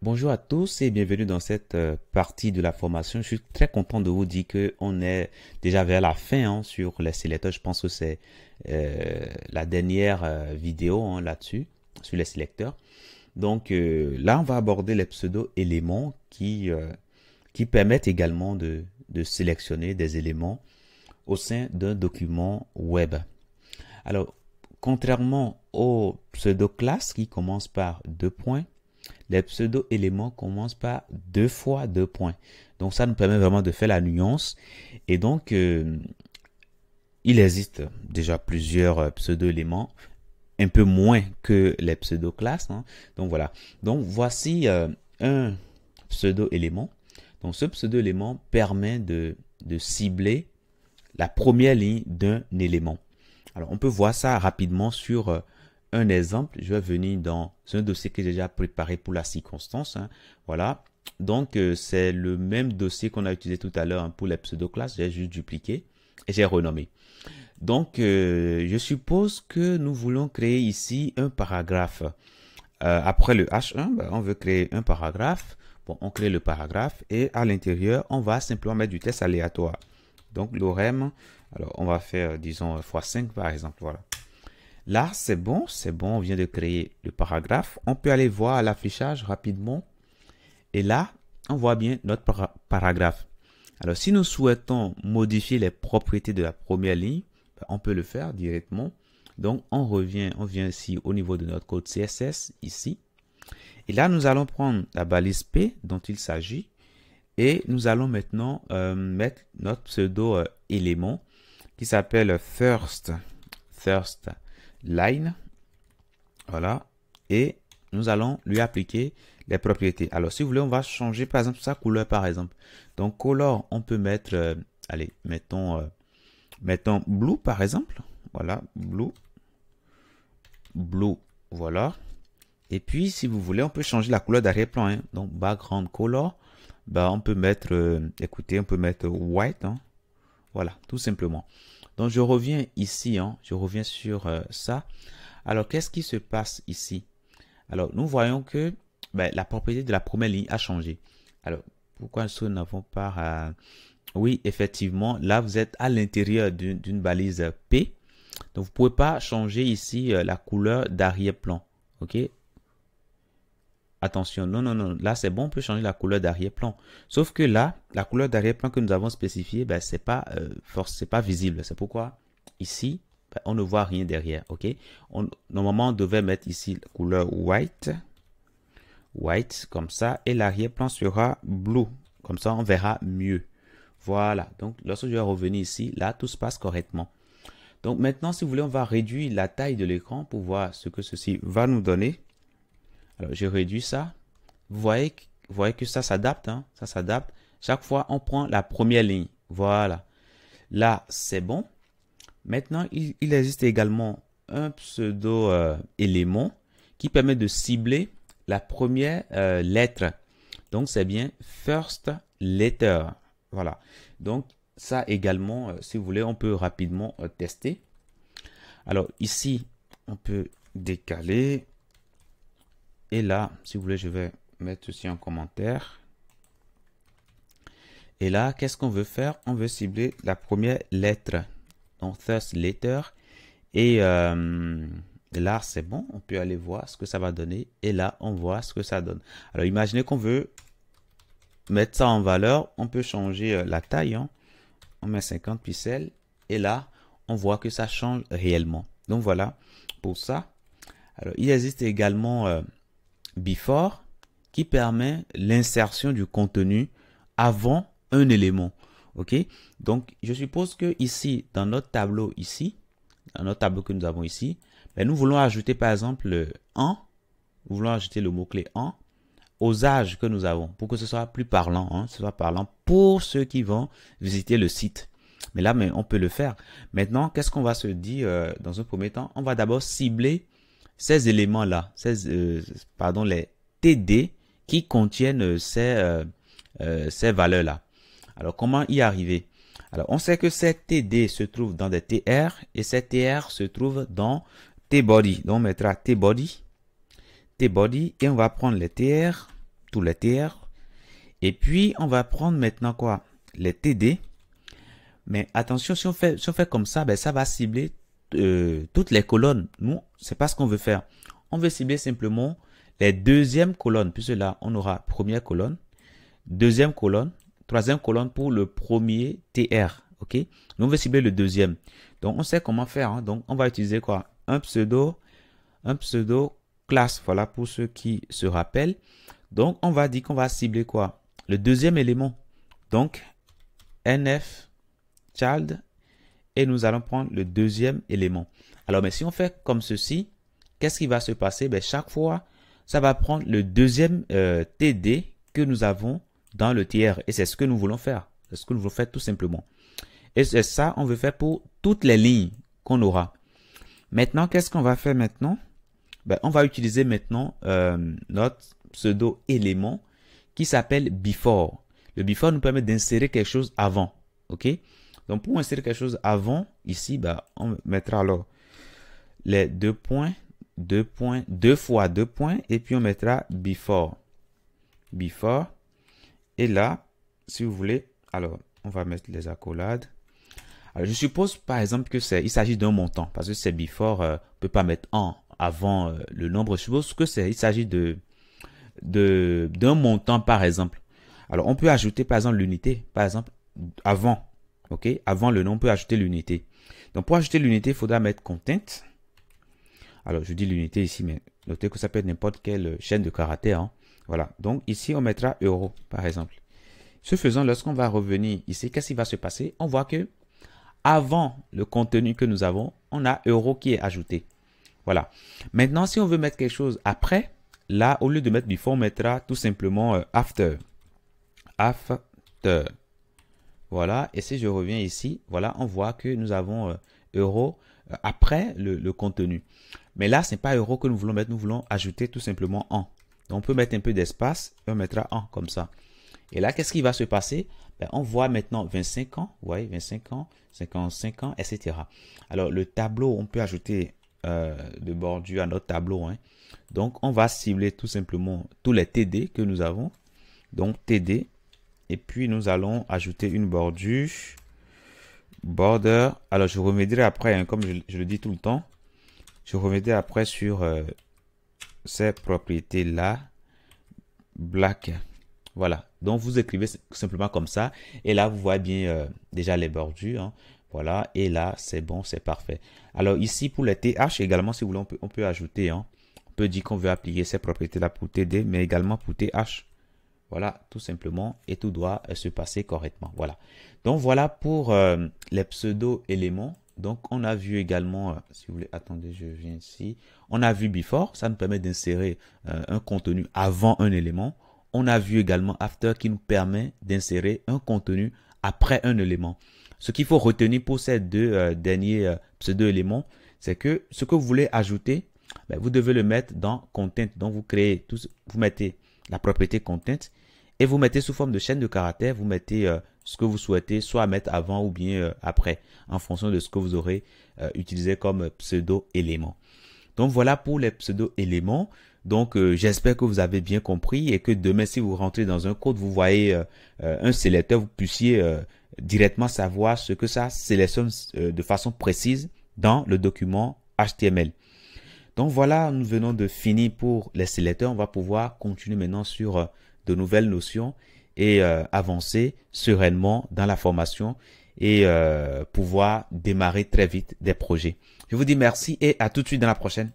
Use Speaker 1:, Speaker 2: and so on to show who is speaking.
Speaker 1: Bonjour à tous et bienvenue dans cette partie de la formation. Je suis très content de vous dire que on est déjà vers la fin sur les sélecteurs. Je pense que c'est la dernière vidéo là-dessus, sur les sélecteurs. Donc là, on va aborder les pseudo-éléments qui permettent également de sélectionner des éléments au sein d'un document web. Alors, contrairement aux pseudo-classes qui commencent par deux points, les pseudo-éléments commencent par deux fois deux points. Donc ça nous permet vraiment de faire la nuance. Et donc, il existe déjà plusieurs pseudo-éléments, un peu moins que les pseudo-classes. Donc voilà. Donc voici un pseudo-élément. Donc ce pseudo-élément permet de cibler la première ligne d'un élément. Alors on peut voir ça rapidement sur un exemple. Je vais venir dans un dossier que j'ai déjà préparé pour la circonstance. Voilà. Donc c'est le même dossier qu'on a utilisé tout à l'heure pour les pseudo-classes. J'ai juste dupliqué et j'ai renommé. Donc je suppose que nous voulons créer ici un paragraphe. Après le H1, on veut créer un paragraphe. Bon, on crée le paragraphe et à l'intérieur, on va simplement mettre du texte aléatoire. Donc l'orem, alors on va faire disons x5 par exemple, voilà. Là c'est bon, on vient de créer le paragraphe. On peut aller voir l'affichage rapidement et là on voit bien notre paragraphe. Alors si nous souhaitons modifier les propriétés de la première ligne, on peut le faire directement. Donc on vient ici au niveau de notre code CSS ici. Et là nous allons prendre la balise P dont il s'agit. Et nous allons maintenant mettre notre pseudo élément qui s'appelle first line. Voilà. Et nous allons lui appliquer les propriétés. Alors, si vous voulez, on va changer par exemple sa couleur par exemple. Donc, color, on peut mettre, allez, mettons blue par exemple. Voilà, blue. Voilà. Et puis, si vous voulez, on peut changer la couleur d'arrière-plan. Donc, background color. On peut mettre, écoutez, on peut mettre white, voilà, tout simplement. Donc, je reviens ici, je reviens sur ça. Alors, qu'est-ce qui se passe ici? Alors, nous voyons que la propriété de la première ligne a changé. Alors, pourquoi nous n'avons pas... Oui, effectivement, là, vous êtes à l'intérieur d'une balise P. Donc, vous ne pouvez pas changer ici la couleur d'arrière-plan, ok? Attention, non, là c'est bon, on peut changer la couleur d'arrière-plan. Sauf que là, la couleur d'arrière-plan que nous avons spécifiée, c'est pas visible. C'est pourquoi ici, on ne voit rien derrière, ok? Normalement, on devait mettre ici la couleur white, comme ça, et l'arrière-plan sera blue. Comme ça, on verra mieux. Voilà, donc lorsque je vais revenir ici, là, tout se passe correctement. Donc maintenant, si vous voulez, on va réduire la taille de l'écran pour voir ce que ceci va nous donner. Alors, je réduis ça. Vous voyez que ça s'adapte. Ça s'adapte. Chaque fois, on prend la première ligne. Voilà. Là, c'est bon. Maintenant, il existe également un pseudo-élément qui permet de cibler la première lettre. Donc, c'est bien first letter. Voilà. Donc, ça également, si vous voulez, on peut rapidement tester. Alors, ici, on peut décaler. Et là, si vous voulez, je vais mettre ceci en commentaire. Et là, qu'est-ce qu'on veut faire? On veut cibler la première lettre. Donc, first letter. Et là, c'est bon. On peut aller voir ce que ça va donner. Et là, on voit ce que ça donne. Alors, imaginez qu'on veut mettre ça en valeur. On peut changer la taille. On met 50 pixels. Et là, on voit que ça change réellement. Donc, voilà pour ça. Alors, il existe également... before qui permet l'insertion du contenu avant un élément. Ok, donc je suppose que ici dans notre tableau que nous avons ici, nous voulons ajouter par exemple le en, nous voulons ajouter le mot clé en aux âges que nous avons pour que ce soit plus parlant, ce soit parlant pour ceux qui vont visiter le site. Mais là, on peut le faire. Maintenant, qu'est-ce qu'on va se dire dans un premier temps? On va d'abord cibler ces éléments-là, les TD qui contiennent ces valeurs-là. Alors, comment y arriver? Alors, on sait que ces TD se trouvent dans des TR et ces TR se trouvent dans TBody. Donc, on mettra TBody et on va prendre les TR tous les TR. Et puis, on va prendre maintenant quoi? Les TD. Mais attention, si on fait comme ça, ben, ça va cibler toutes les colonnes. Nous, c'est pas ce qu'on veut faire. On veut cibler simplement les deuxièmes colonnes, puisque là, on aura première colonne, deuxième colonne, troisième colonne pour le premier TR. OK? Nous, on veut cibler le deuxième. Donc, on sait comment faire. Hein. Donc, on va utiliser quoi? Un pseudo classe. Voilà pour ceux qui se rappellent. Donc, on va dire qu'on va cibler quoi? Le deuxième élément. Donc, NF child. Et nous allons prendre le deuxième élément. Alors, mais si on fait comme ceci, qu'est-ce qui va se passer? Ben, chaque fois, ça va prendre le deuxième TD que nous avons dans le TR. Et c'est ce que nous voulons faire. C'est ce que nous voulons faire tout simplement. Et c'est ça, on veut faire pour toutes les lignes qu'on aura. Maintenant, qu'est-ce qu'on va faire maintenant? Ben, on va utiliser maintenant notre pseudo-élément qui s'appelle before. Le before nous permet d'insérer quelque chose avant. OK? Donc, pour insérer quelque chose avant, ici, ben, on mettra alors les 2 points, 2 fois 2 points, et puis on mettra before. Before. Et là, si vous voulez, alors, on va mettre les accolades. Alors, je suppose, par exemple, que il s'agit d'un montant, parce que c'est before, on ne peut pas mettre en avant le nombre. Je suppose que il s'agit d'un montant, par exemple. Alors, on peut ajouter, par exemple, l'unité, par exemple, avant. OK? Avant le nom, on peut ajouter l'unité. Donc, pour ajouter l'unité, il faudra mettre content. Alors, je dis l'unité ici, mais notez que ça peut être n'importe quelle chaîne de caractères. Hein. Voilà. Donc, ici, on mettra euro, par exemple. Ce faisant, lorsqu'on va revenir ici, qu'est-ce qui va se passer? On voit que avant le contenu que nous avons, on a euro qui est ajouté. Voilà. Maintenant, si on veut mettre quelque chose après, là, au lieu de mettre before, on mettra tout simplement after. After. Voilà. Et si je reviens ici, voilà, on voit que nous avons euro après le contenu. Mais là, ce n'est pas euro que nous voulons mettre, nous voulons ajouter tout simplement en. Donc, on peut mettre un peu d'espace et on mettra en comme ça. Et là, qu'est-ce qui va se passer? Ben, on voit maintenant 25 ans, vous voyez, 25 ans, 55 ans, etc. Alors, le tableau, on peut ajouter de bordure à notre tableau. Hein. Donc, on va cibler tout simplement tous les TD que nous avons. Donc, TD. Et puis, nous allons ajouter une bordure. Border. Alors, je reviendrai après, hein, comme je le dis tout le temps. Je reviendrai après sur ces propriétés-là. Black. Voilà. Donc, vous écrivez simplement comme ça. Et là, vous voyez bien déjà les bordures. Hein. Voilà. Et là, c'est bon, c'est parfait. Alors, ici, pour les TH également, si vous voulez, on peut ajouter. Hein. On peut dire qu'on veut appliquer ces propriétés-là pour TD, mais également pour TH. Voilà, tout simplement. Et tout doit se passer correctement. Voilà. Donc, voilà pour les pseudo-éléments. Donc, on a vu également, si vous voulez, attendez, je viens ici. On a vu before, ça nous permet d'insérer un contenu avant un élément. On a vu également after qui nous permet d'insérer un contenu après un élément. Ce qu'il faut retenir pour ces deux derniers pseudo-éléments, c'est que ce que vous voulez ajouter, ben, vous devez le mettre dans content. Donc, vous mettez la propriété content et vous mettez sous forme de chaîne de caractères, vous mettez ce que vous souhaitez soit mettre avant ou bien après, en fonction de ce que vous aurez utilisé comme pseudo-élément. Donc, voilà pour les pseudo-éléments. Donc, j'espère que vous avez bien compris et que demain, si vous rentrez dans un code, vous voyez un sélecteur, vous puissiez directement savoir ce que ça sélectionne de façon précise dans le document HTML. Donc, voilà, nous venons de finir pour les sélecteurs. On va pouvoir continuer maintenant sur de nouvelles notions et avancer sereinement dans la formation et pouvoir démarrer très vite des projets. Je vous dis merci et à tout de suite dans la prochaine.